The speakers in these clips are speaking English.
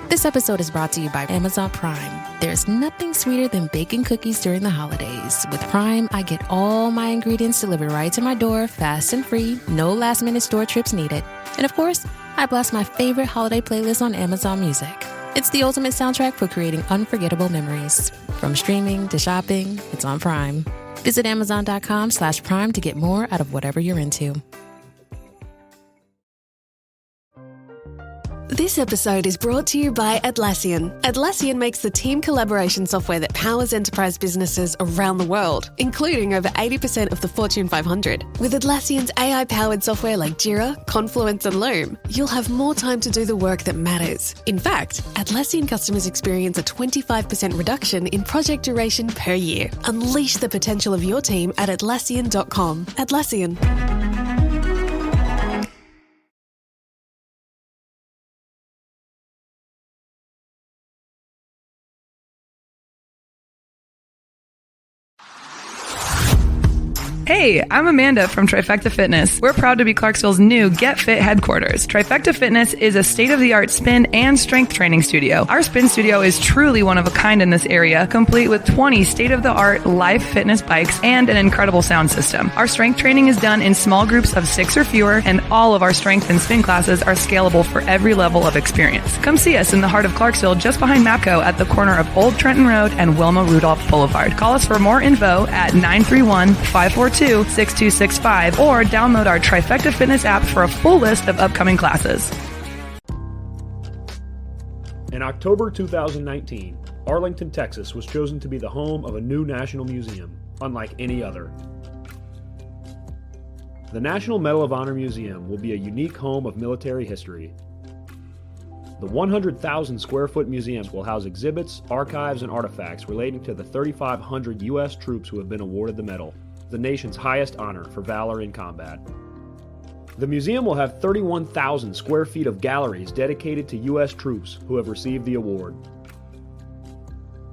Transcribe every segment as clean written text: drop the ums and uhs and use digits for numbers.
This episode is brought to you by Amazon Prime. There's nothing sweeter than baking cookies during the holidays. With Prime, I get all my ingredients delivered right to my door, fast and free, no last-minute store trips needed. And of course, I blast my favorite holiday playlist on Amazon Music. It's the ultimate soundtrack for creating unforgettable memories. From streaming to shopping, it's on Prime. Visit Amazon.com/Prime to get more out of whatever you're into. This episode is brought to you by Atlassian. Atlassian makes the team collaboration software that powers enterprise businesses around the world, including over 80% of the Fortune 500. With Atlassian's AI-powered software like Jira, Confluence, and Loom, you'll have more time to do the work that matters. In fact, Atlassian customers experience a 25% reduction in project duration per year. Unleash the potential of your team at Atlassian.com. Atlassian. Hey, I'm Amanda from Trifecta Fitness. We're proud to be Clarksville's new Get Fit headquarters. Trifecta Fitness is a state-of-the-art spin and strength training studio. Our spin studio is truly one of a kind in this area, complete with 20 state-of-the-art live fitness bikes and an incredible sound system. Our strength training is done in small groups of 6 or fewer, and all of our strength and spin classes are scalable for every level of experience. Come see us in the heart of Clarksville, just behind MAPCO at the corner of Old Trenton Road and Wilma Rudolph Boulevard. Call us for more info at 931-542-6265 or download our Trifecta Fitness app for a full list of upcoming classes. In October 2019, Arlington, Texas was chosen to be the home of a new national museum, unlike any other. The National Medal of Honor Museum will be a unique home of military history. The 100,000 square foot museum will house exhibits, archives, and artifacts relating to the 3,500 U.S. troops who have been awarded the medal, the nation's highest honor for valor in combat. The museum will have 31,000 square feet of galleries dedicated to U.S. troops who have received the award.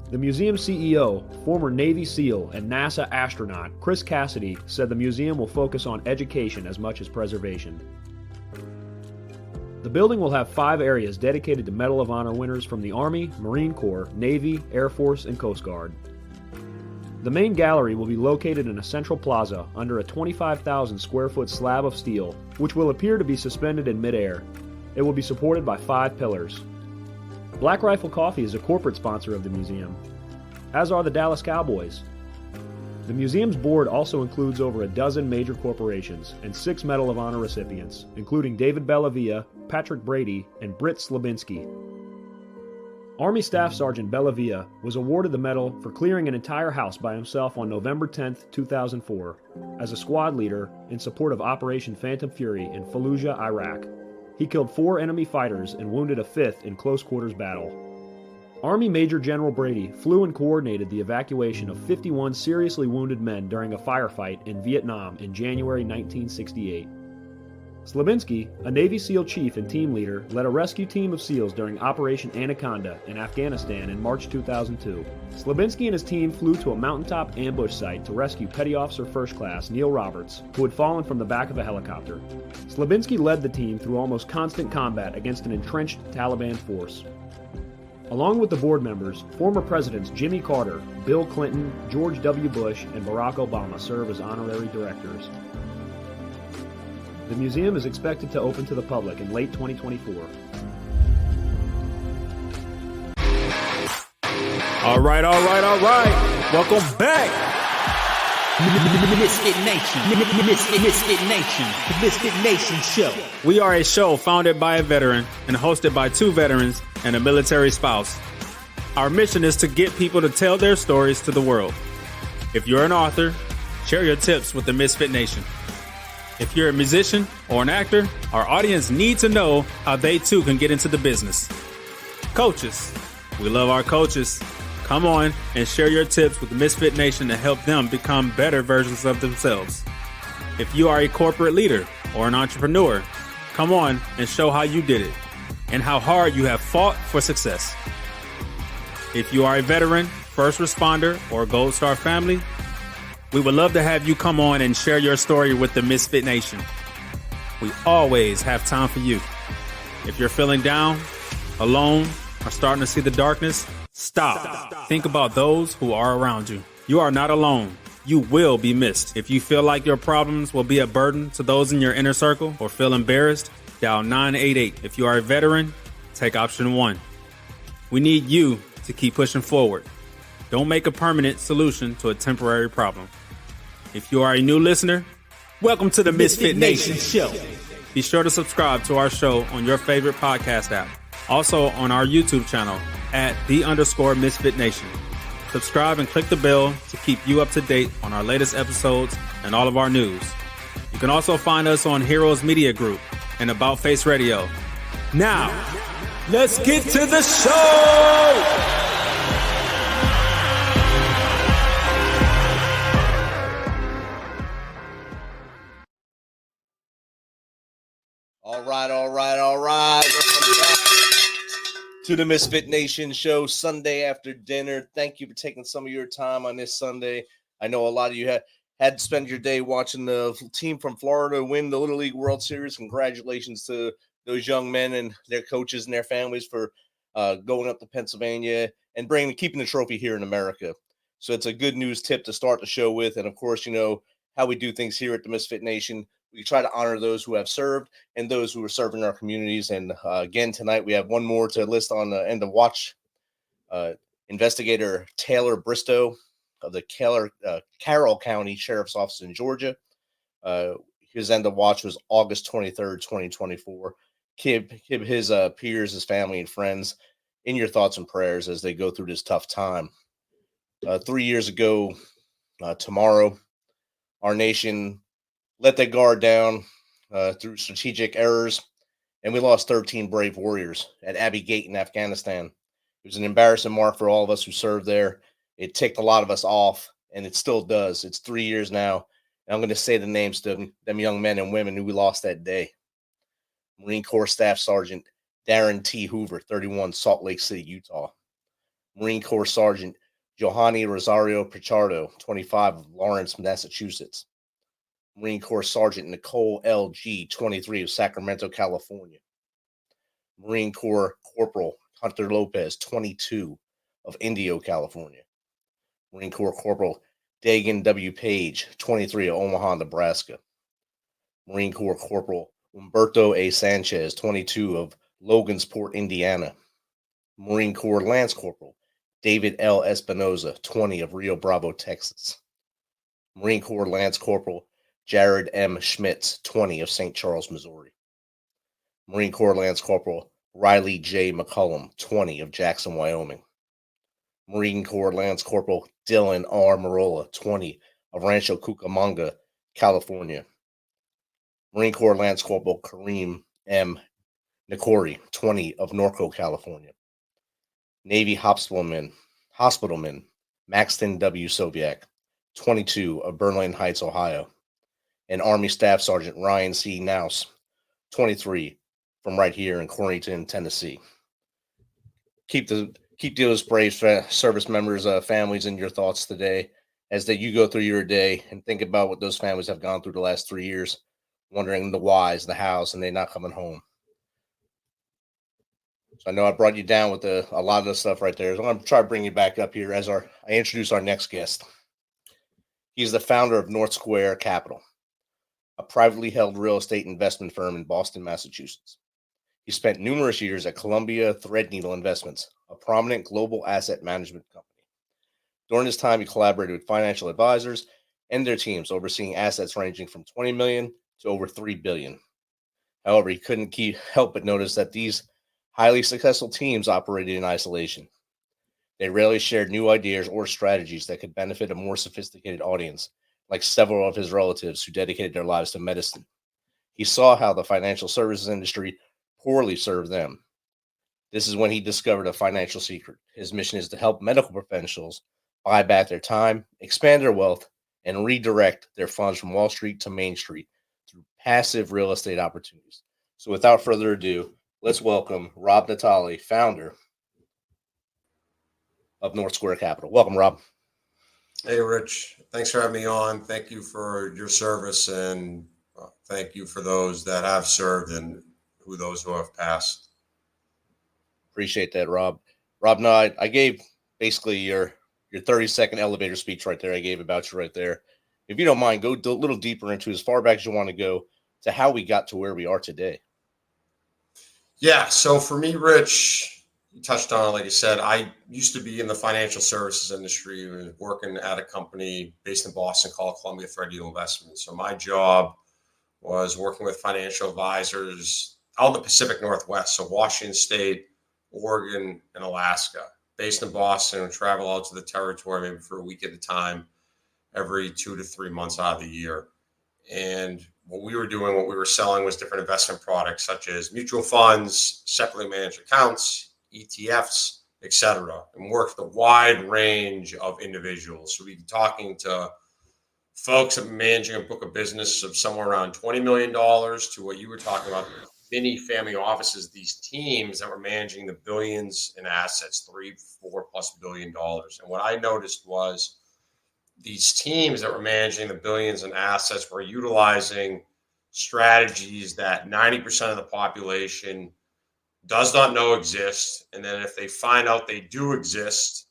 The museum CEO, former Navy SEAL and NASA astronaut Chris Cassidy, said the museum will focus on education as much as preservation. The building will have 5 areas dedicated to Medal of Honor winners from the Army, Marine Corps, Navy, Air Force, and Coast Guard. The main gallery will be located in a central plaza under a 25,000 square foot slab of steel, which will appear to be suspended in midair. It will be supported by 5 pillars. Black Rifle Coffee is a corporate sponsor of the museum, as are the Dallas Cowboys. The museum's board also includes over a dozen major corporations and 6 Medal of Honor recipients, including David Bellavia, Patrick Brady, and Britt Slabinski. Army Staff Sergeant Bellavia was awarded the medal for clearing an entire house by himself on November 10, 2004, as a squad leader in support of Operation Phantom Fury in Fallujah, Iraq. He killed 4 enemy fighters and wounded a 5th in close quarters battle. Army Major General Brady flew and coordinated the evacuation of 51 seriously wounded men during a firefight in Vietnam in January 1968. Slabinski, a Navy SEAL chief and team leader, led a rescue team of SEALs during Operation Anaconda in Afghanistan in March 2002. Slabinski and his team flew to a mountaintop ambush site to rescue Petty Officer First Class Neil Roberts, who had fallen from the back of a helicopter. Slabinski led the team through almost constant combat against an entrenched Taliban force. Along with the board members, former presidents Jimmy Carter, Bill Clinton, George W. Bush, and Barack Obama serve as honorary directors. The museum is expected to open to the public in late 2024. All right. Welcome back. Misfit Nation. Misfit Nation. The Misfit Nation Show. We are a show founded by a veteran and hosted by 2 veterans and a military spouse. Our mission is to get people to tell their stories to the world. If you're an author, share your tips with the Misfit Nation. If you're a musician or an actor, our audience needs to know how they too can get into the business. Coaches, we love our coaches. Come on and share your tips with the Misfit Nation to help them become better versions of themselves. If you are a corporate leader or an entrepreneur, come on and show how you did it and how hard you have fought for success. If you are a veteran, first responder, or Gold Star family, we would love to have you come on and share your story with the Misfit Nation. We always have time for you. If you're feeling down, alone, are starting to see the darkness, stop. Think about those who are around you. You are not alone. You will be missed. If you feel like your problems will be a burden to those in your inner circle or feel embarrassed, dial 988. If you are a veteran, take option 1. We need you to keep pushing forward. Don't make a permanent solution to a temporary problem. If you are a new listener, welcome to the MisFitNation Show. Be sure to subscribe to our show on your favorite podcast app. Also on our YouTube channel at @the_MisFitNation. Subscribe and click the bell to keep you up to date on our latest episodes and all of our news. You can also find us on Heroes Media Group and About Face Radio. Now, let's get to the show! All right. Welcome back to the MisFitNation Show, Sunday after dinner. Thank you for taking some of your time on this Sunday. I know a lot of you had to spend your day watching the team from Florida win the Little League World Series. Congratulations to those young men and their coaches and their families for going up to Pennsylvania and keeping the trophy here in America. So it's a good news tip to start the show with. And of course, you know how we do things here at the Misfit Nation. We try to honor those who have served and those who are serving our communities. And again, tonight we have one more to list on the end of watch. Investigator Taylor Bristow of the Carroll County Sheriff's Office in Georgia. His end of watch was August 23rd, 2024. Keep his peers, his family, and friends in your thoughts and prayers as they go through this tough time. 3 years ago tomorrow, our nation let their guard down through strategic errors, and we lost 13 brave warriors at Abbey Gate in Afghanistan. It was an embarrassing mark for all of us who served there. It ticked a lot of us off, and it still does. It's 3 years now, and I'm going to say the names to them young men and women who we lost that day. Marine Corps Staff Sergeant Darren T. Hoover, 31, Salt Lake City, Utah. Marine Corps Sergeant Johanny Rosario Pichardo, 25, of Lawrence, Massachusetts. Marine Corps Sergeant Nicole L.G., 23, of Sacramento, California. Marine Corps Corporal Hunter Lopez, 22, of Indio, California. Marine Corps Corporal Dagan W. Page, 23, of Omaha, Nebraska. Marine Corps Corporal Humberto A. Sanchez, 22, of Logansport, Indiana. Marine Corps Lance Corporal David L. Espinoza, 20, of Rio Bravo, Texas. Marine Corps Lance Corporal Jared M. Schmitz, 20, of St. Charles, Missouri. Marine Corps Lance Corporal Riley J. McCullum, 20, of Jackson, Wyoming. Marine Corps Lance Corporal Dylan R. Marola, 20, of Rancho Cucamonga, California. Marine Corps Lance Corporal Kareem M. Nikori, 20, of Norco, California. Navy Hospitalman Maxton W. Soviak, 22, of Berlin Heights, Ohio. And Army Staff Sergeant Ryan C. Nouse, 23, from right here in Corrington, Tennessee. Keep those brave service members' families in your thoughts today as you go through your day and think about what those families have gone through the last 3 years, wondering the whys, the hows, and they're not coming home. So I know I brought you down with a lot of the stuff right there. So I'm going to try to bring you back up here as I introduce our next guest. He's the founder of North Square Capital, a privately held real estate investment firm in Boston, Massachusetts. He spent numerous years at Columbia Threadneedle Investments, a prominent global asset management company. During this time, he collaborated with financial advisors and their teams, overseeing assets ranging from $20 million to over $3 billion. However, he couldn't help but notice that these highly successful teams operated in isolation. They rarely shared new ideas or strategies that could benefit a more sophisticated audience, like several of his relatives who dedicated their lives to medicine. He saw how the financial services industry poorly served them. This is when he discovered a financial secret. His mission is to help medical professionals buy back their time, expand their wealth, and redirect their funds from Wall Street to Main Street through passive real estate opportunities. So without further ado, let's welcome Rob Natale, founder of North Square Capital. Welcome, Rob. Hey, Rich. Thanks for having me on. Thank you for your service, and thank you for those that have served and those who have passed. Appreciate that, Rob. Rob, no, I gave basically your 30-second elevator speech right there. I gave about you right there. If you don't mind, go a little deeper into as far back as you want to go to how we got to where we are today. Yeah. So for me, Rich, you touched on it. Like you said, I used to be in the financial services industry, working at a company based in Boston called Columbia Threadneedle Investments. So my job was working with financial advisors out in the Pacific Northwest. So Washington State, Oregon, and Alaska. Based in Boston, and travel out to the territory maybe for a week at a time, every 2 to 3 months out of the year. And what we were doing, what we were selling was different investment products such as mutual funds, separately managed accounts, ETFs, etc., and worked with a wide range of individuals. So we'd be talking to folks that were managing a book of business of somewhere around $20 million to what you were talking about, many family offices, these teams that were managing the billions in assets, $3-4+ billion. And what I noticed was these teams that were managing the billions in assets were utilizing strategies that 90% of the population does not know exist. And then if they find out they do exist,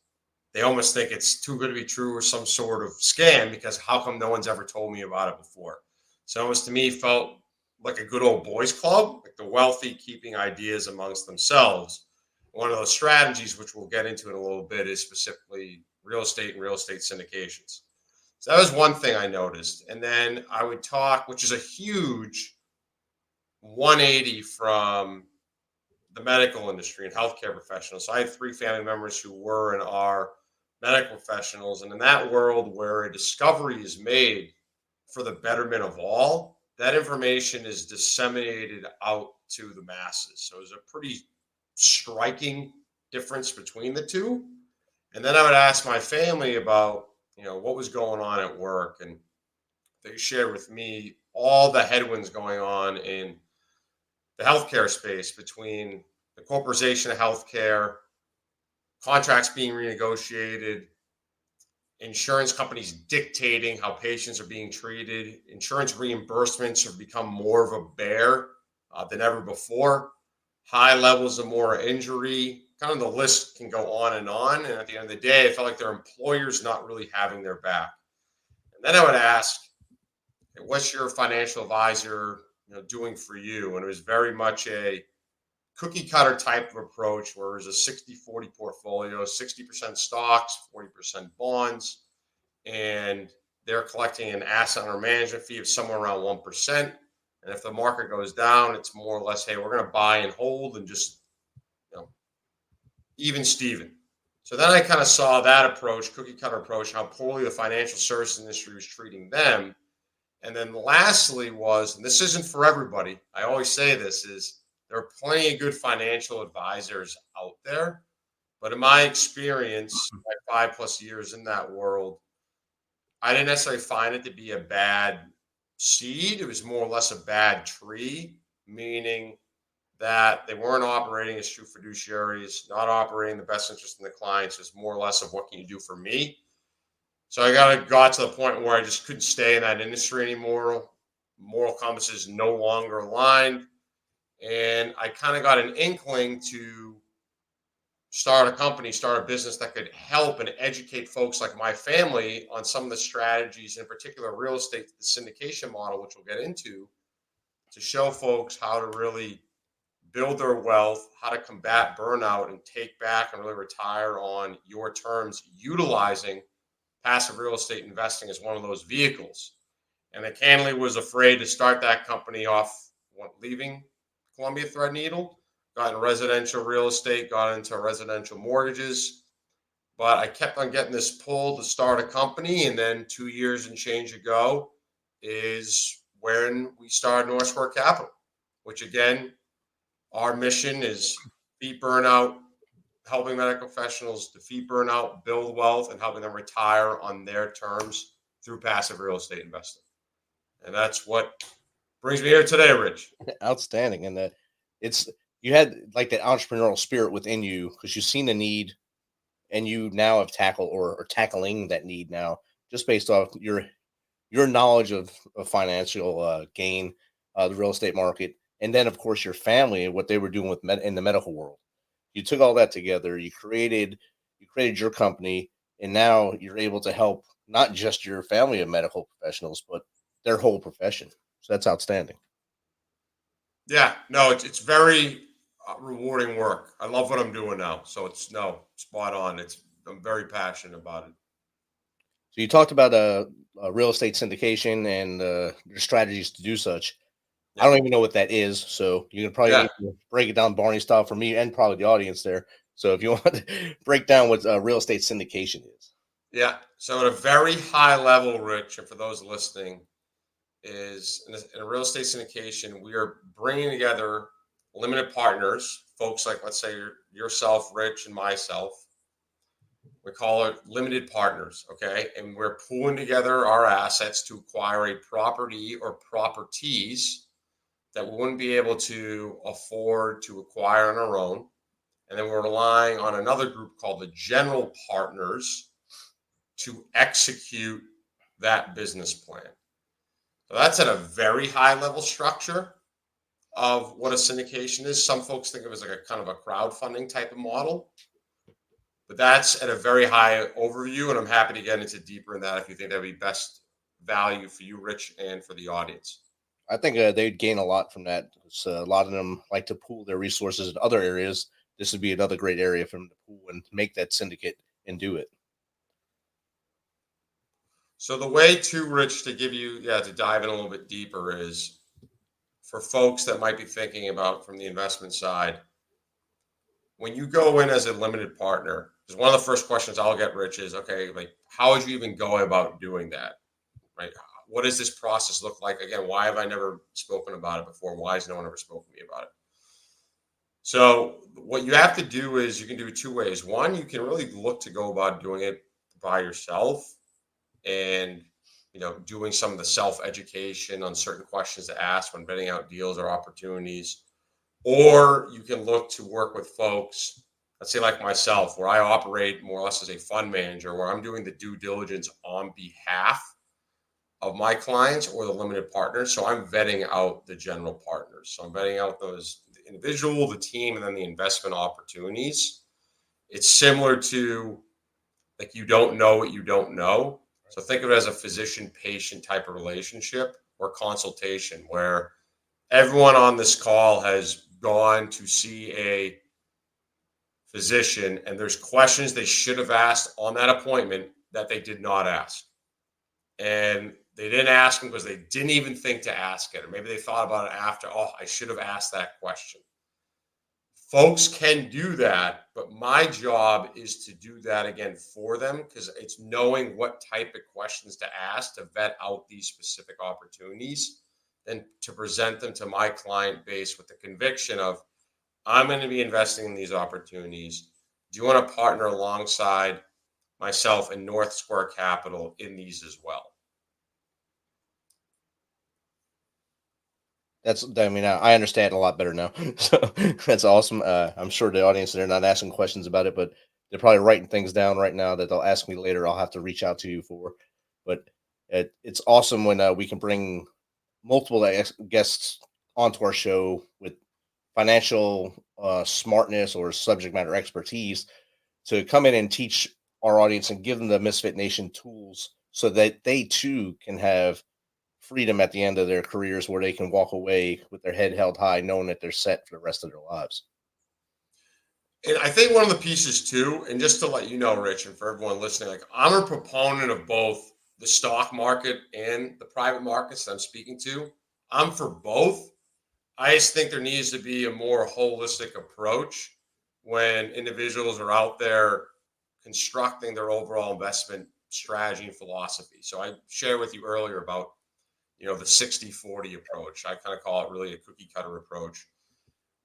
they almost think it's too good to be true or some sort of scam, because how come no one's ever told me about it before? So it almost to me felt like a good old boys club, like the wealthy keeping ideas amongst themselves. One of those strategies, which we'll get into in a little bit, is specifically real estate and real estate syndications. So that was one thing I noticed. And then I would talk, which is a huge 180 from the medical industry and healthcare professionals. So I had 3 family members who were and are medical professionals. And in that world where a discovery is made for the betterment of all, that information is disseminated out to the masses. So it's a pretty striking difference between the two. And then I would ask my family about, what was going on at work. And they shared with me all the headwinds going on in the healthcare space, between the corporatization of healthcare, contracts being renegotiated, insurance companies dictating how patients are being treated, insurance reimbursements have become more of a bear than ever before, high levels of moral injury, kind of the list can go on. And at the end of the day, I felt like their employers not really having their back. And then I would ask, what's your financial advisor doing for you? And it was very much a cookie cutter type of approach, where it was a 60-40 portfolio, 60% stocks, 40% bonds, and they're collecting an asset under management fee of somewhere around 1%. And if the market goes down, it's more or less, hey, we're going to buy and hold and just even Steven. So then I kind of saw that approach, cookie cutter approach, how poorly the financial services industry was treating them. And then lastly was, and this isn't for everybody, I always say this, is there are plenty of good financial advisors out there. But in my experience, my 5+ years in that world, I didn't necessarily find it to be a bad seed. It was more or less a bad tree, meaning that they weren't operating as true fiduciaries, not operating the best interest in the clients. It's more or less of, what can you do for me? So I got to the point where I just couldn't stay in that industry anymore. Moral compass is no longer aligned. And I kind of got an inkling to start a company, start a business that could help and educate folks like my family on some of the strategies, in particular real estate, the syndication model, which we'll get into, to show folks how to really build their wealth, how to combat burnout and take back and really retire on your terms, utilizing passive real estate investing as one of those vehicles. And I candidly was afraid to start that company off leaving Columbia Threadneedle, got in residential real estate, got into residential mortgages, but I kept on getting this pull to start a company. And then 2 years and change ago is when we started North Shore Capital, which again, our mission is defeat burnout, helping medical professionals defeat burnout, build wealth, and helping them retire on their terms through passive real estate investing. And that's what brings me here today, Rich. Outstanding. And that you had like that entrepreneurial spirit within you, because you've seen the need and you now have tackled or tackling that need now, just based off your knowledge of financial gain, the real estate market. And then, of course, your family and what they were doing in the medical world. you took all that together, you created your company, and now you're able to help not just your family of medical professionals, but their whole profession. So that's outstanding. Yeah, no, it's very rewarding work. I love what I'm doing now. So it's spot on. I'm very passionate about it. So you talked about real estate syndication and your strategies to do such. I don't even know what that is, so you can probably need to break it down Barney style for me and probably the audience there. So if you want to break down what real estate syndication is. Yeah. So at a very high level, Rich, and for those listening, is in a real estate syndication, we are bringing together limited partners, folks like, let's say yourself, Rich, and myself. We call it limited partners, okay? And we're pooling together our assets to acquire a property or properties that we wouldn't be able to afford to acquire on our own. And then we're relying on another group called the general partners to execute that business plan. So that's at a very high level structure of what a syndication is. Some folks think of it as like a kind of a crowdfunding type of model, but that's at a very high overview. And I'm happy to get into deeper in that if you think that'd be best value for you, Rich, and for the audience. I think they'd gain a lot from that. A lot of them like to pool their resources in other areas. This would be another great area for them to pool and make that syndicate and do it. So the way to, Rich, to give you, to dive in a little bit deeper is for folks that might be thinking about from the investment side, when you go in as a limited partner, because one of the first questions I'll get, Rich, is, okay, like, how would you even go about doing that, right? What does this process look like? Again, why have I never spoken about it before? Why has no one ever spoken to me about it? So what you have to do is you can do it two ways. One, you can really look to go about doing it by yourself and, doing some of the self-education on certain questions to ask when vetting out deals or opportunities. Or you can look to work with folks, let's say like myself, where I operate more or less as a fund manager, where I'm doing the due diligence on behalf of my clients or the limited partners. So I'm vetting out the general partners. So I'm vetting out the individual, the team, and then the investment opportunities. It's similar to like you don't know what you don't know. So think of it as a physician-patient type of relationship or consultation where everyone on this call has gone to see a physician and there's questions they should have asked on that appointment that they did not ask. And they didn't ask them because they didn't even think to ask it. Or maybe they thought about it after, I should have asked that question. Folks can do that, but my job is to do that again for them because it's knowing what type of questions to ask to vet out these specific opportunities and to present them to my client base with the conviction of, I'm going to be investing in these opportunities. Do you want to partner alongside myself and North Square Capital in these as well? I understand a lot better now. So that's awesome. I'm sure the audience, they're not asking questions about it, but they're probably writing things down right now that they'll ask me later. I'll have to reach out to you for, but it's awesome when we can bring multiple guests onto our show with financial smartness or subject matter expertise to come in and teach our audience and give them the Misfit Nation tools so that they too can have freedom at the end of their careers where they can walk away with their head held high, knowing that they're set for the rest of their lives. And I think one of the pieces too, and just to let you know, Rich, and for everyone listening, like I'm a proponent of both the stock market and the private markets that I'm speaking to. I'm for both. I just think there needs to be a more holistic approach when individuals are out there constructing their overall investment strategy and philosophy. So I shared with you earlier about the 60-40 approach. I kind of call it really a cookie cutter approach,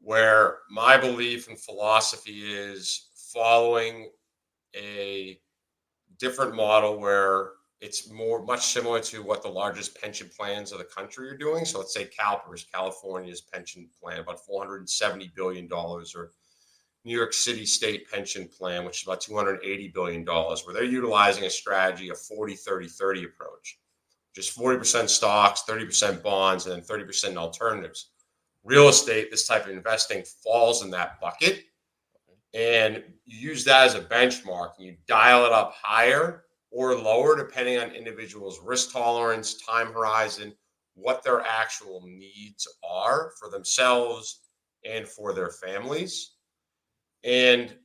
where my belief and philosophy is following a different model where it's much similar to what the largest pension plans of the country are doing. So let's say CalPERS, California's pension plan, about $470 billion, or New York City state pension plan, which is about $280 billion, where they're utilizing a strategy, a 40-30-30 approach. Just 40% stocks, 30% bonds, and then 30% in alternatives. Real estate, this type of investing falls in that bucket. and you use that as a benchmark, and you dial it up higher or lower depending on individuals' risk tolerance, time horizon, what their actual needs are for themselves and for their families. And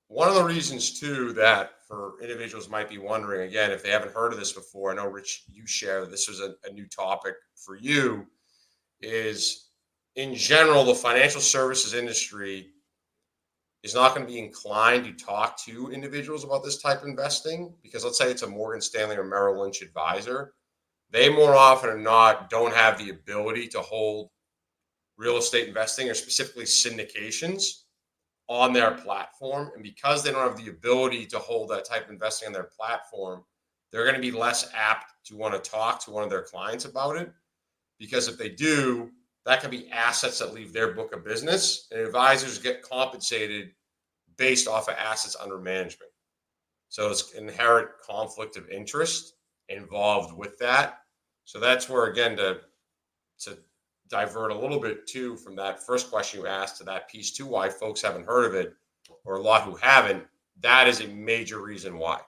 one of the reasons too that for individuals might be wondering, again, if they haven't heard of this before, I know Rich, you share this was a new topic for you, is in general, the financial services industry is not going to be inclined to talk to individuals about this type of investing, because let's say it's a Morgan Stanley or Merrill Lynch advisor. They more often than not don't have the ability to hold real estate investing or specifically syndications on their platform. And because they don't have the ability to hold that type of investing on their platform, they're going to be less apt to want to talk to one of their clients about it. Because if they do, that can be assets that leave their book of business, and advisors get compensated based off of assets under management. So it's inherent conflict of interest involved with that. So that's where, again, to divert a little bit too from that first question you asked to that piece too, why folks haven't heard of it, or a lot who haven't, that is a major reason why.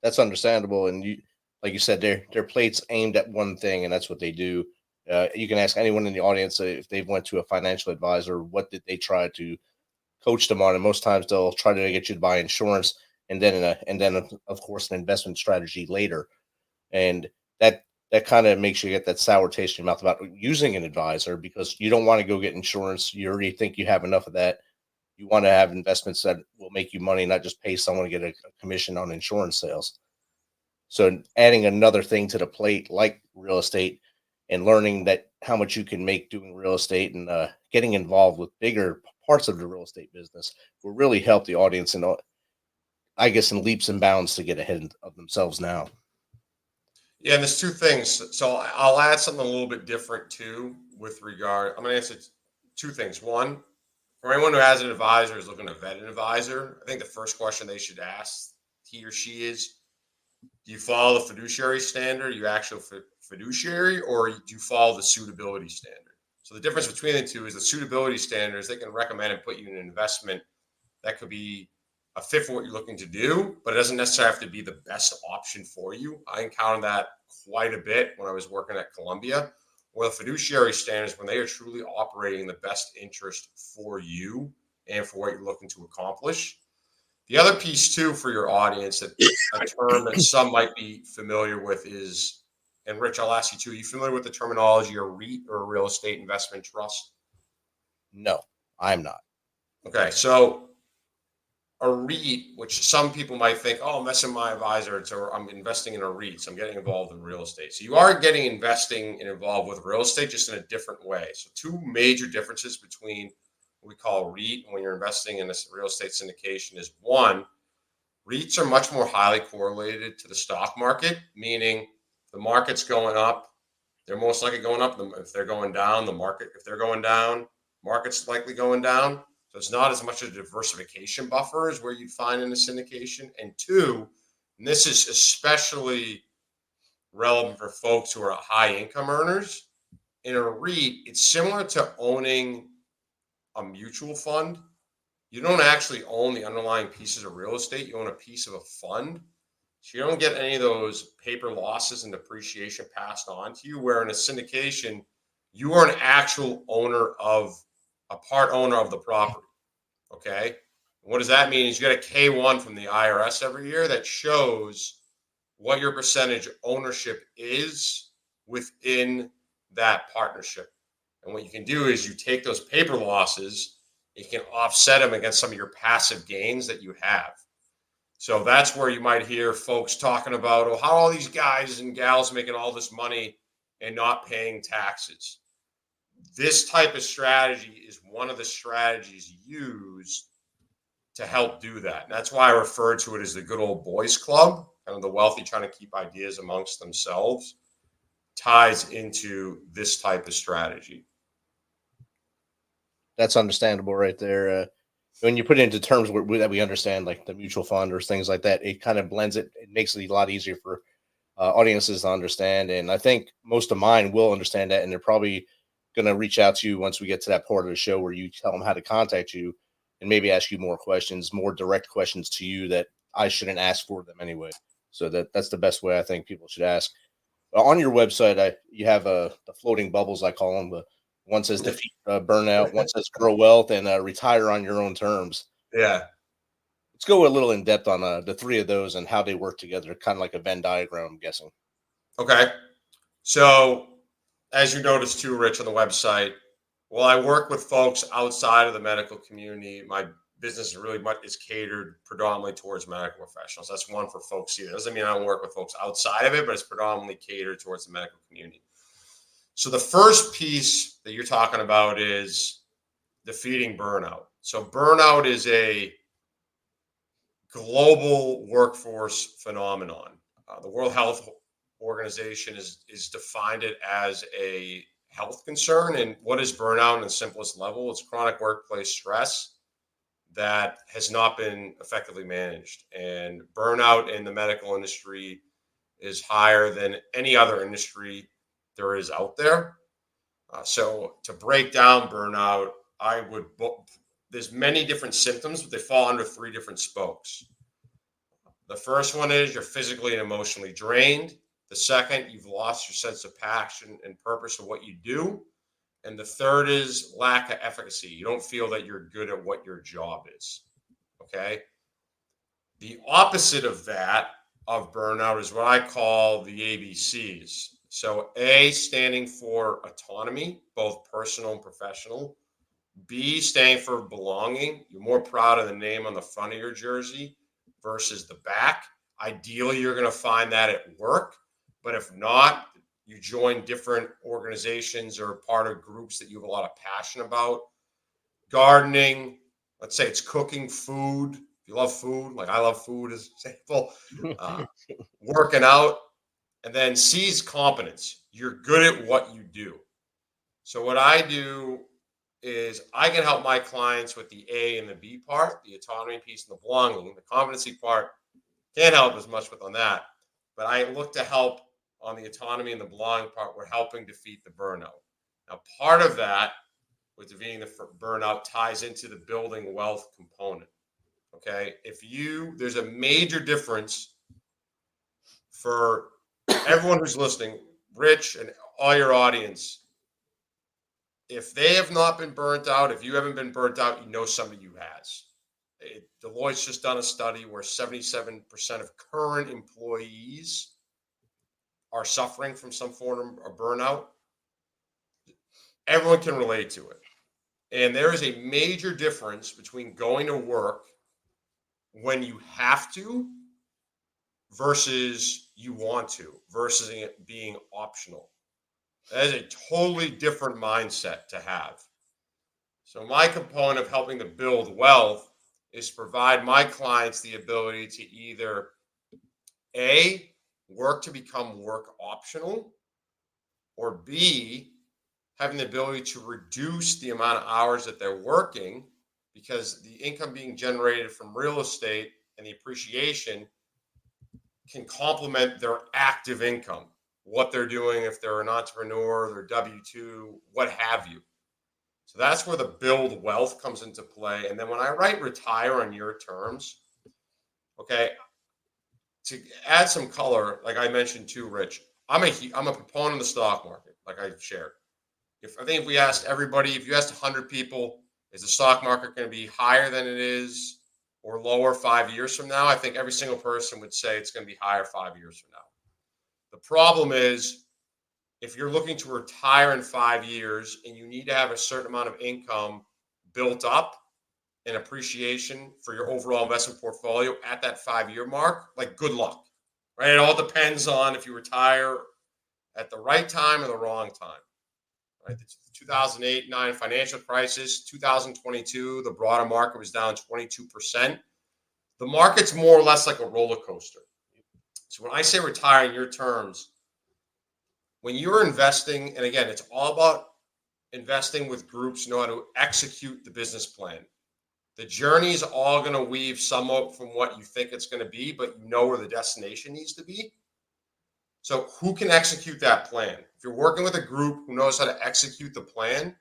That's understandable. And you, like you said, their plate's aimed at one thing, and that's what they do. You can ask anyone in the audience if they've went to a financial advisor, what did they try to coach them on? And most times they'll try to get you to buy insurance, and then of course an investment strategy later. And that kind of makes you get that sour taste in your mouth about using an advisor, because you don't want to go get insurance. You already think you have enough of that. You want to have investments that will make you money, not just pay someone to get a commission on insurance sales. So adding another thing to the plate, like real estate, and learning that how much you can make doing real estate, and getting involved with bigger parts of the real estate business will really help the audience, in leaps and bounds to get ahead of themselves now. Yeah, and there's two things. So I'll add something a little bit different too with regard. I'm going to answer two things. One, for anyone who has an advisor, is looking to vet an advisor, I think the first question they should ask, he or she, is, do you follow the fiduciary standard? Are you actual fiduciary, or do you follow the suitability standard? So the difference between the two is the suitability standards, they can recommend and put you in an investment that could be a fit for what you're looking to do, but it doesn't necessarily have to be the best option for you. I encountered that quite a bit when I was working at Columbia, where the fiduciary standards, when they are truly operating the best interest for you and for what you're looking to accomplish. The other piece too for your audience, that a term that some might be familiar with is, and Rich, I'll ask you too, are you familiar with the terminology a REIT, or a real estate investment trust? No, I'm not. Okay, so a REIT, which some people might think, oh, I'm messing my advisor, or I'm investing in a REIT, so I'm getting involved in real estate. So you are getting investing and involved with real estate, just in a different way. So two major differences between what we call REIT and when you're investing in this real estate syndication is, one, REITs are much more highly correlated to the stock market, meaning the market's going up, they're most likely going up. If they're going down, if they're going down, market's likely going down. So it's not as much a diversification buffer as where you'd find in a syndication. And two, and this is especially relevant for folks who are high income earners, in a REIT, it's similar to owning a mutual fund. You don't actually own the underlying pieces of real estate. You own a piece of a fund. So you don't get any of those paper losses and depreciation passed on to you, where in a syndication, you are an actual owner of a part owner of the property. Okay. And what does that mean? Is you get a K-1 from the IRS every year that shows what your percentage ownership is within that partnership. And what you can do is you take those paper losses, you can offset them against some of your passive gains that you have. So that's where you might hear folks talking about, oh, how are all these guys and gals making all this money and not paying taxes? This type of strategy is one of the strategies used to help do that. And that's why I refer to it as the good old boys club, kind of the wealthy trying to keep ideas amongst themselves, ties into this type of strategy. That's understandable right there. When you put it into terms that we understand, like the mutual fund or things like that, it kind of blends it. It makes it a lot easier for audiences to understand. And I think most of mine will understand that, and they're probably going to reach out to you once we get to that part of the show where you tell them how to contact you and maybe ask you more questions, more direct questions to you that I shouldn't ask for them anyway. So that's the best way I think people should ask. On your website, you have the floating bubbles, I call them. One says defeat burnout, one says grow wealth, and retire on your own terms. Yeah. Let's go a little in depth on the three of those and how they work together, kind of like a Venn diagram, I'm guessing. Okay. So as you noticed too, Rich, on the website, well, I work with folks outside of the medical community. My business really much is catered predominantly towards medical professionals. That's one for folks here. It doesn't mean I don't work with folks outside of it, but it's predominantly catered towards the medical community. So the first piece that you're talking about is defeating burnout. So burnout is a global workforce phenomenon. The World Health Organization is defined it as a health concern. And what is burnout in the simplest level? It's chronic workplace stress that has not been effectively managed. And burnout in the medical industry is higher than any other industry there is out there. So to break down burnout, there's many different symptoms, but they fall under three different spokes. The first one is you're physically and emotionally drained. The second, you've lost your sense of passion and purpose of what you do. And the third is lack of efficacy. You don't feel that you're good at what your job is. Okay. The opposite of that, of burnout, is what I call the ABCs. So A, standing for autonomy, both personal and professional. B, standing for belonging. You're more proud of the name on the front of your jersey versus the back. Ideally, you're going to find that at work. But if not, you join different organizations or part of groups that you have a lot of passion about. Gardening, let's say it's cooking food. If you love food, like I love food as an example. Working out. And then C is competence. You're good at what you do. So what I do is I can help my clients with the A and the B part, the autonomy piece and the belonging. The competency part can't help as much with on that. But I look to help on the autonomy and the belonging part. We're helping defeat the burnout. Now, part of that with defeating the burnout ties into the building wealth component. Okay. There's a major difference for everyone who's listening, Rich and all your audience. If they have not been burnt out, if you haven't been burnt out, you know somebody who has. Deloitte's just done a study where 77% of current employees are suffering from some form of burnout. Everyone can relate to it. And there is a major difference between going to work when you have to versus you want to, versus it being optional. That is a totally different mindset to have. So my component of helping to build wealth is to provide my clients the ability to either A, work to become work optional, or B, having the ability to reduce the amount of hours that they're working because the income being generated from real estate and the appreciation can complement their active income, what they're doing if they're an entrepreneur, their W-2, what have you. So that's where the build wealth comes into play. And then when I write retire on your terms, okay, to add some color, like I mentioned too, Rich, I'm a proponent of the stock market, like I shared. If we asked everybody, if you asked 100 people, is the stock market going to be higher than it is or lower 5 years from now? I think every single person would say it's going to be higher 5 years from now. The problem is if you're looking to retire in 5 years and you need to have a certain amount of income built up in appreciation for your overall investment portfolio at that 5-year mark, like good luck, right? It all depends on if you retire at the right time or the wrong time. Right? The 2008-9 financial crisis, 2022, the broader market was down 22%. The market's more or less like a roller coaster. So when I say retire in your terms, when you're investing, and again, it's all about investing with groups who know how to execute the business plan. The journey is all going to weave somewhat from what you think it's going to be, but you know where the destination needs to be. So who can execute that plan? If you're working with a group who knows how to execute the plan,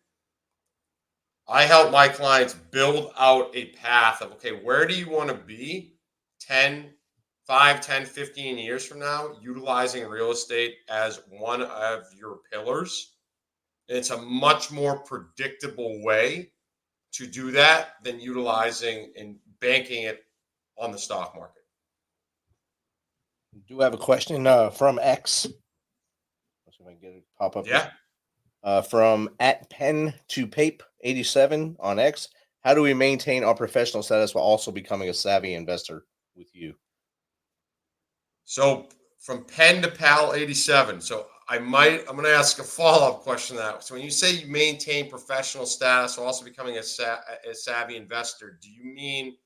I help my clients build out a path of, okay, where do you want to be 5, 10, 15 years from now, utilizing real estate as one of your pillars. It's a much more predictable way to do that than utilizing and banking it on the stock market. Do have a question from X. Let's see if I can get it pop up. Yeah. From at pen to pape 87 on X. How do we maintain our professional status while also becoming a savvy investor with you? So from pen to pal 87. So I'm going to ask a follow-up question to that. So when you say you maintain professional status while also becoming a savvy investor, do you mean,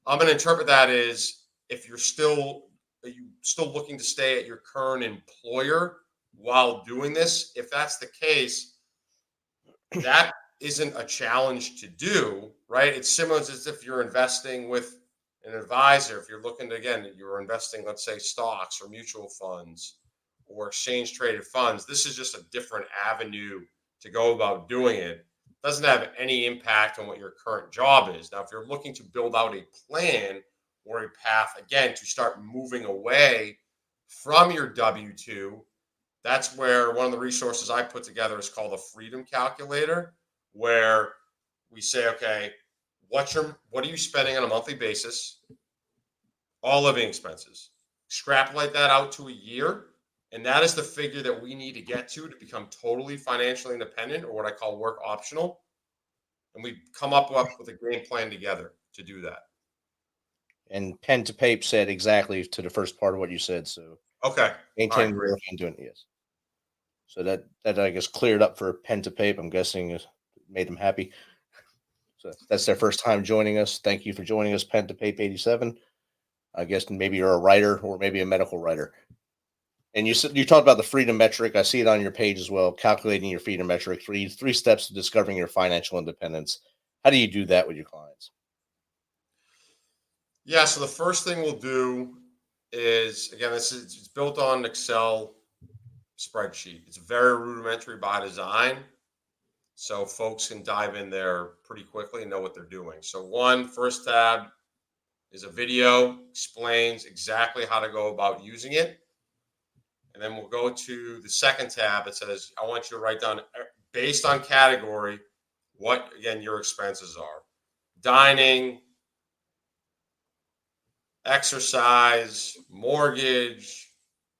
I'm going to interpret that as if are you still looking to stay at your current employer while doing this? If that's the case, that isn't a challenge to do, right? It's similar as if you're investing with an advisor. If you're looking to, again, you're investing, let's say, stocks or mutual funds or exchange traded funds. This is just a different avenue to go about doing it. It doesn't have any impact on what your current job is. Now, if you're looking to build out a plan or a path, again, to start moving away from your W-2, that's where one of the resources I put together is called a freedom calculator, where we say, okay, what are you spending on a monthly basis? All living expenses. Extrapolate that out to a year, and that is the figure that we need to get to become totally financially independent, or what I call work optional. And we come up with a game plan together to do that. And pen to pape said exactly to the first part of what you said. So okay, maintain work and doing it. Yes. So that I guess cleared up for pen to pape. I'm guessing made them happy. So that's their first time joining us. Thank you for joining us, pen to pape 87. I guess maybe you're a writer or maybe a medical writer. And you talked about the freedom metric. I see it on your page as well. Calculating your freedom metric, three steps to discovering your financial independence. How do you do that with your clients? Yeah. So the first thing we'll do is, again, it's built on an Excel spreadsheet. It's very rudimentary by design, so folks can dive in there pretty quickly and know what they're doing. So first tab is a video, explains exactly how to go about using it. And then we'll go to the second tab. It says, I want you to write down, based on category, what, again, your expenses are. Dining, exercise, mortgage,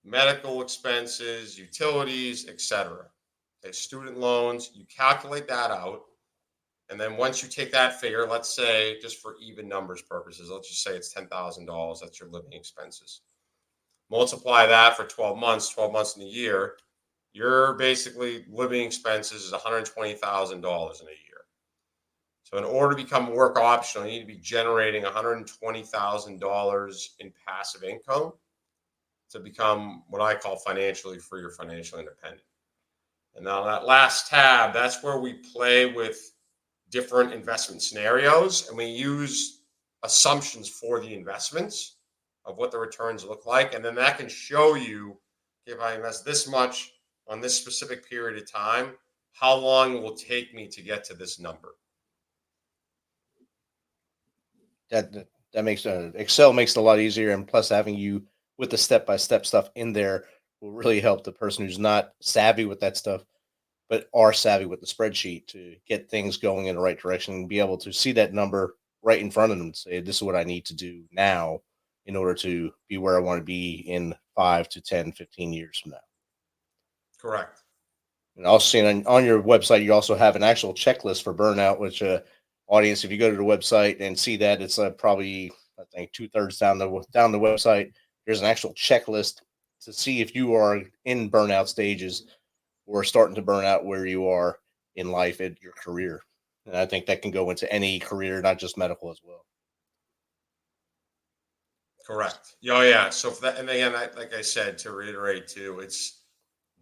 medical expenses, utilities, etc. Okay, student loans, you calculate that out. And then once you take that figure, let's say, just for even numbers purposes, let's just say it's $10,000. That's your living expenses. Multiply that for 12 months in a year, your basically living expenses is $120,000 in a year. So in order to become work optional, you need to be generating $120,000 in passive income to become what I call financially free or financially independent. And now that last tab, that's where we play with different investment scenarios, and we use assumptions for the investments of what the returns look like. And then that can show you, if I invest this much on this specific period of time, how long it will take me to get to this number. That makes Excel makes it a lot easier, and plus having you with the step-by-step stuff in there will really help the person who's not savvy with that stuff, but are savvy with the spreadsheet to get things going in the right direction and be able to see that number right in front of them and say, this is what I need to do now in order to be where I want to be in 5 to 10, 15 years from now. Correct. And also seeing on your website, you also have an actual checklist for burnout, which audience, if you go to the website and see that, it's probably, I think, 2/3 down the website. There's an actual checklist to see if you are in burnout stages or starting to burn out where you are in life at your career. And I think that can go into any career, not just medical as well. Correct. Oh, yeah. So for that, and again, like I said, to reiterate too, it's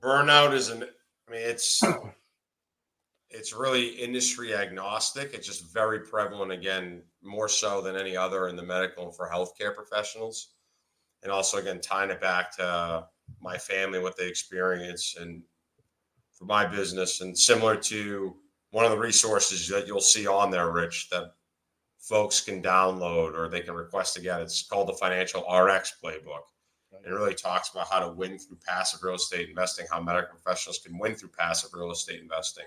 burnout it's really industry agnostic. It's just very prevalent, again, more so than any other in the medical and for healthcare professionals. And also, again, tying it back to my family, what they experience, and for my business, and similar to one of the resources that you'll see on there, Rich, that folks can download or they can request to get. It's called the Financial RX Playbook. It really talks about how to win through passive real estate investing, how medical professionals can win through passive real estate investing.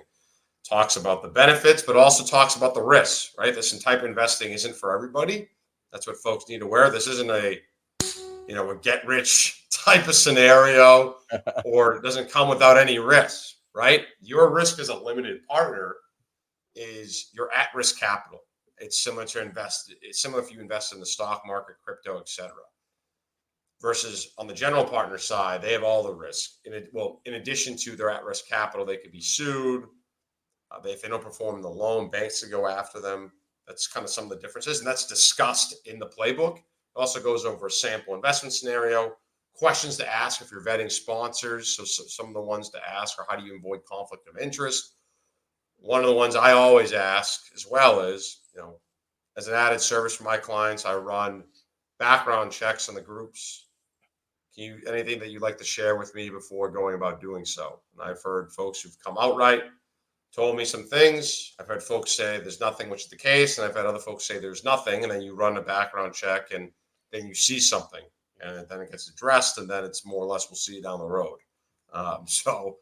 Talks about the benefits, but also talks about the risks, right? This type of investing isn't for everybody. That's what folks need to wear. This isn't a get rich type of scenario, or it doesn't come without any risks, right? Your risk as a limited partner is your at-risk capital. It's similar to It's similar if you invest in the stock market, crypto, etc. Versus on the general partner side, they have all the risk. In addition to their at-risk capital, they could be sued. If they don't perform the loan, banks will go after them. That's kind of some of the differences, and that's discussed in the playbook. It also goes over a sample investment scenario, questions to ask if you're vetting sponsors. So some of the ones to ask are, how do you avoid conflict of interest? One of the ones I always ask as well is, as an added service for my clients, I run background checks on the groups. Anything that you'd like to share with me before going about doing so? And I've heard folks who've come outright, told me some things. I've had folks say there's nothing, which is the case. And I've had other folks say there's nothing. And then you run a background check and then you see something, and then it gets addressed. And then it's more or less, we'll see you down the road. So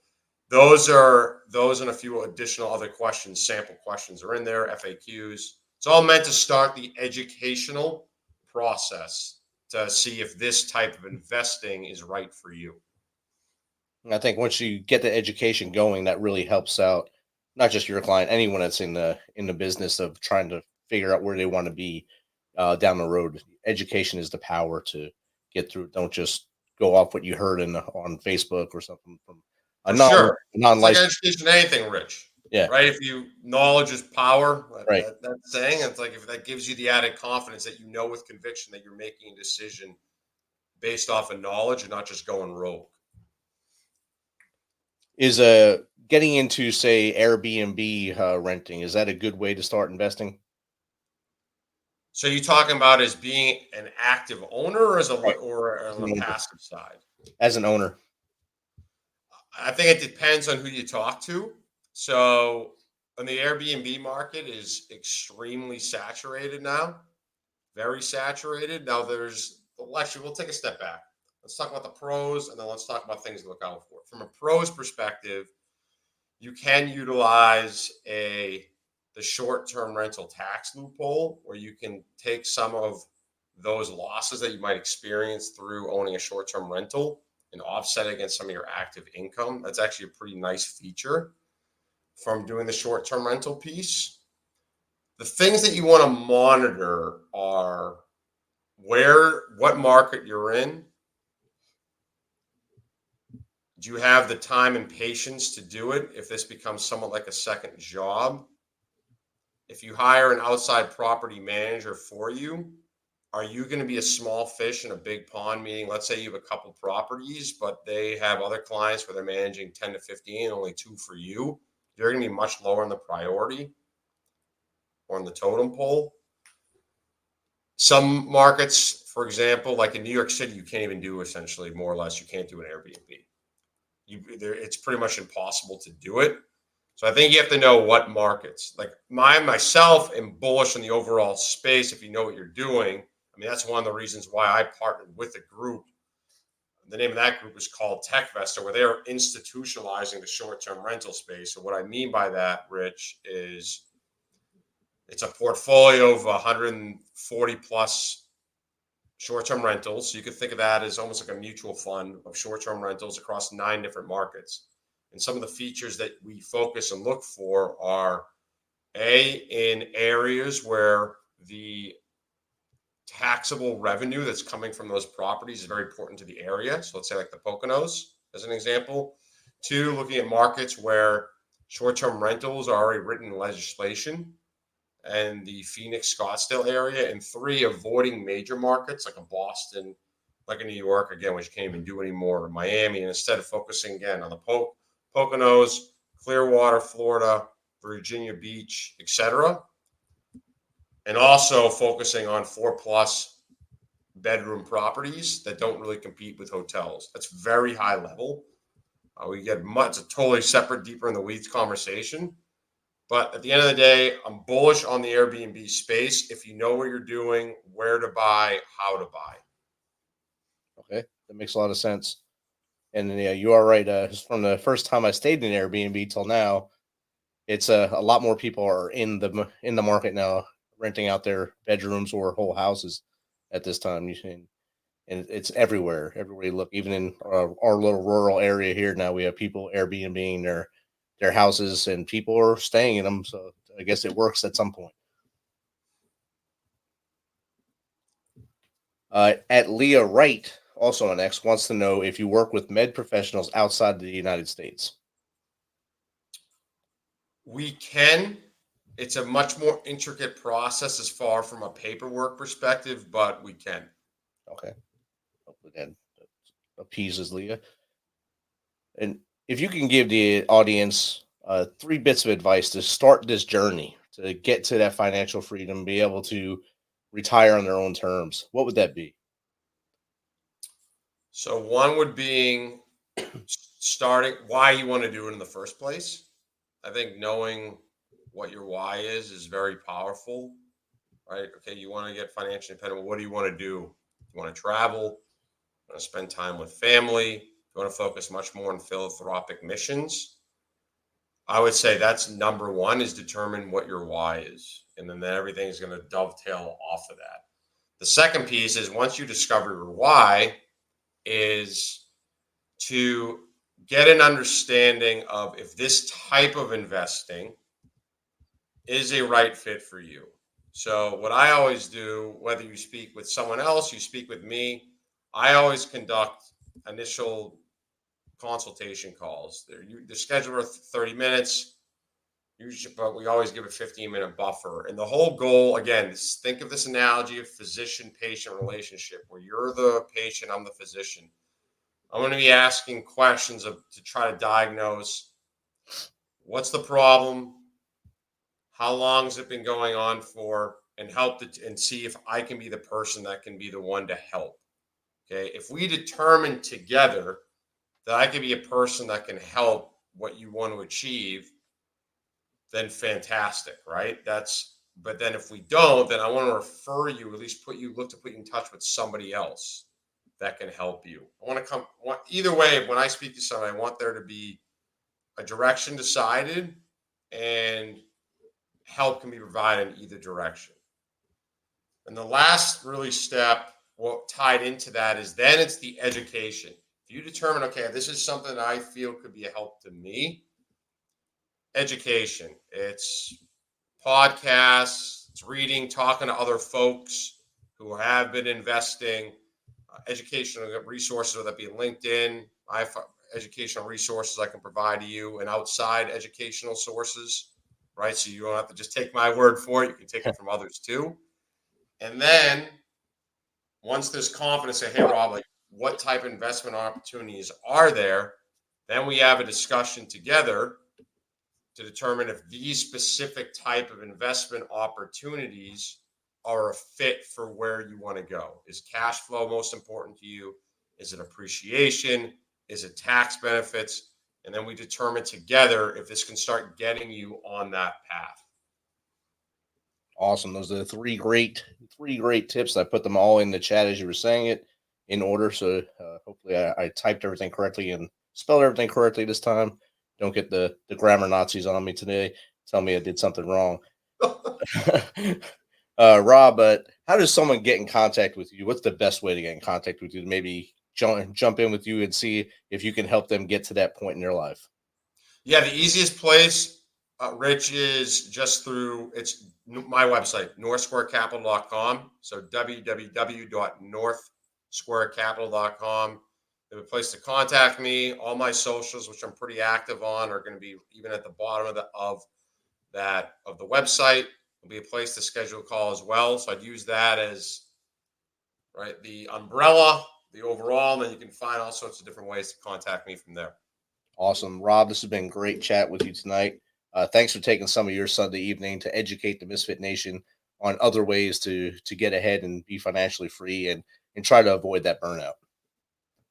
those and a few additional other questions, sample questions are in there, FAQs. It's all meant to start the educational process to see if this type of investing is right for you. I think once you get the education going, that really helps out not just your client, anyone that's in the business of trying to figure out where they want to be down the road. Education is the power to get through. Don't just go off what you heard on Facebook or something from a non-licensed. It's like education, anything, Rich. Yeah. Right. If knowledge is power, right. That's saying, it's like, if that gives you the added confidence that with conviction that you're making a decision based off of knowledge and not just going rogue. Is getting into, say, Airbnb renting, is that a good way to start investing? So you talking about as being an active owner, or or on the passive side? As an owner. I think it depends on who you talk to. So, and the Airbnb market is extremely saturated now, very saturated. Now we'll take a step back. Let's talk about the pros, and then let's talk about things to look out for. From a pro's perspective, you can utilize the short-term rental tax loophole, where you can take some of those losses that you might experience through owning a short-term rental and offset it against some of your active income. That's actually a pretty nice feature from doing the short-term rental piece. The things that you want to monitor are what market you're in. Do you have the time and patience to do it if this becomes somewhat like a second job? If you hire an outside property manager for you, are you going to be a small fish in a big pond? Meaning, let's say you have a couple properties, but they have other clients where they're managing 10 to 15, only 2 for you. You're going to be much lower in the priority or in the totem pole. Some markets, for example, like in New York City, you can't even do, essentially, more or less, you can't do an Airbnb. It's pretty much impossible to do it. So I think you have to know what markets. Like myself am bullish in the overall space if you know what you're doing. I mean, that's one of the reasons why I partnered with a group. The name of that group is called TechVestor, where they are institutionalizing the short-term rental space. So what I mean by that, Rich, is it's a portfolio of 140 plus short-term rentals. So you could think of that as almost like a mutual fund of short-term rentals across 9 different markets. And some of the features that we focus and look for are in areas where the taxable revenue that's coming from those properties is very important to the area. So let's say like the Poconos as an example. 2, looking at markets where short-term rentals are already written in legislation and the Phoenix, Scottsdale area. And 3, avoiding major markets like a Boston, like a New York, again, which you can't even do anymore, or Miami. And instead of focusing again on the Poconos, Clearwater, Florida, Virginia Beach, etc. And also focusing on 4+ bedroom properties that don't really compete with hotels. That's very high level. We get it's a totally separate, deeper in the weeds conversation. But at the end of the day, I'm bullish on the Airbnb space if you know what you're doing, where to buy, how to buy. Okay, that makes a lot of sense. And yeah, you are right. From the first time I stayed in Airbnb till now, it's a lot more people are in the market now, renting out their bedrooms or whole houses at this time. And it's everywhere. Everywhere you look, even in our little rural area here now, we have people Airbnb their houses, and people are staying in them. So I guess it works at some point. At Leah Wright, also on X, wants to know if you work with med professionals outside the United States. We can. It's a much more intricate process as far from a paperwork perspective, but we can. Okay. Hopefully that appeases Leah. And if you can give the audience 3 bits of advice to start this journey, to get to that financial freedom, be able to retire on their own terms, what would that be? So one would be starting why you want to do it in the first place. I think knowing what your why is very powerful, right? Okay, you want to get financially independent. What do you want to do? You want to travel? You want to spend time with family? You want to focus much more on philanthropic missions? I would say that's number one, is determine what your why is. And then everything is going to dovetail off of that. The second piece is, once you discover your why, is to get an understanding of if this type of investing is a right fit for you. So what I always do, whether you speak with someone else, you speak with me, I always conduct initial consultation calls. They're scheduled for 30 minutes, usually, but we always give a 15-minute buffer. And the whole goal, again, is, think of this analogy of physician-patient relationship, where you're the patient, I'm the physician. I'm going to be asking questions to try to diagnose what's the problem, how long has it been going on for, and and see if I can be the person that can be the one to help. Okay, if we determine together that I can be a person that can help what you want to achieve, then fantastic, right? But then if we don't, then I want to refer you, at least look to put you in touch with somebody else that can help you. Either way, when I speak to somebody, I want there to be a direction decided and help can be provided in either direction. And the last really step, what tied into that, is then it's the education. If you determine, okay, this is something that I feel could be a help to me, education. It's podcasts, it's reading, talking to other folks who have been investing, educational resources, whether that be LinkedIn. I have educational resources I can provide to you, and outside educational sources, right? So you don't have to just take my word for it. You can take it from others too. And then once there's confidence, say, hey, Rob, like, what type of investment opportunities are there? Then we have a discussion together to determine if these specific type of investment opportunities are a fit for where you want to go. Is cash flow most important to you? Is it appreciation? Is it tax benefits? And then we determine together if this can start getting you on that path. Awesome. Those are the three great tips. I put them all in the chat as you were saying it in order. So hopefully I typed everything correctly and spelled everything correctly this time. Don't get the grammar Nazis on me today. Tell me I did something wrong. Rob, how does someone get in contact with you? What's the best way to get in contact with you? To maybe jump in with you and see if you can help them get to that point in their life. Yeah, the easiest place, Rich, is just through my website, northsquarecapital.com. So www.northsquarecapital.com. There's a place to contact me. All my socials, which I'm pretty active on, are going to be even at the bottom of the website. There'll be a place to schedule a call as well. So I'd use that as the umbrella, the overall, and then you can find all sorts of different ways to contact me from there. Awesome. Rob, this has been great chat with you tonight. Thanks for taking some of your Sunday evening to educate the Misfit Nation on other ways to get ahead and be financially free and try to avoid that burnout.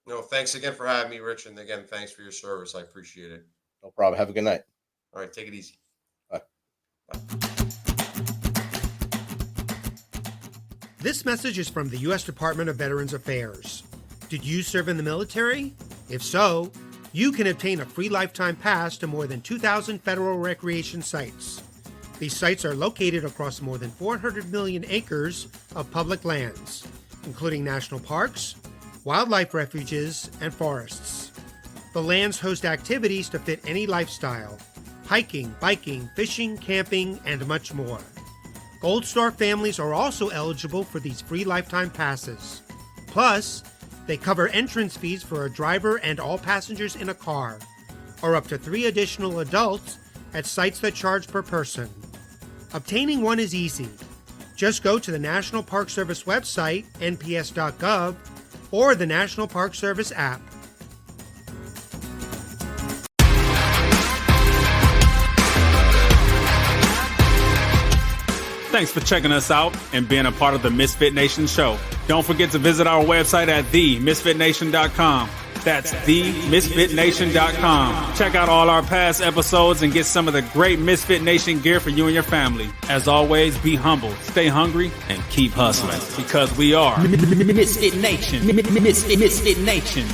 No, thanks again for having me, Rich. And again, thanks for your service. I appreciate it. No problem. Have a good night. All right. Take it easy. Bye. This message is from the U.S. Department of Veterans Affairs. Did you serve in the military? If so, you can obtain a free lifetime pass to more than 2,000 federal recreation sites. These sites are located across more than 400 million acres of public lands, including national parks, wildlife refuges, and forests. The lands host activities to fit any lifestyle: hiking, biking, fishing, camping, and much more. Gold Star families are also eligible for these free lifetime passes. Plus, they cover entrance fees for a driver and all passengers in a car, or up to 3 additional adults at sites that charge per person. Obtaining one is easy. Just go to the National Park Service website, nps.gov, or the National Park Service app. Thanks for checking us out and being a part of the Misfit Nation Show. Don't forget to visit our website at themisfitnation.com. That's themisfitnation.com. Check out all our past episodes and get some of the great Misfit Nation gear for you and your family. As always, be humble, stay hungry, and keep hustling, because we are Misfit Nation. Misfit Nation.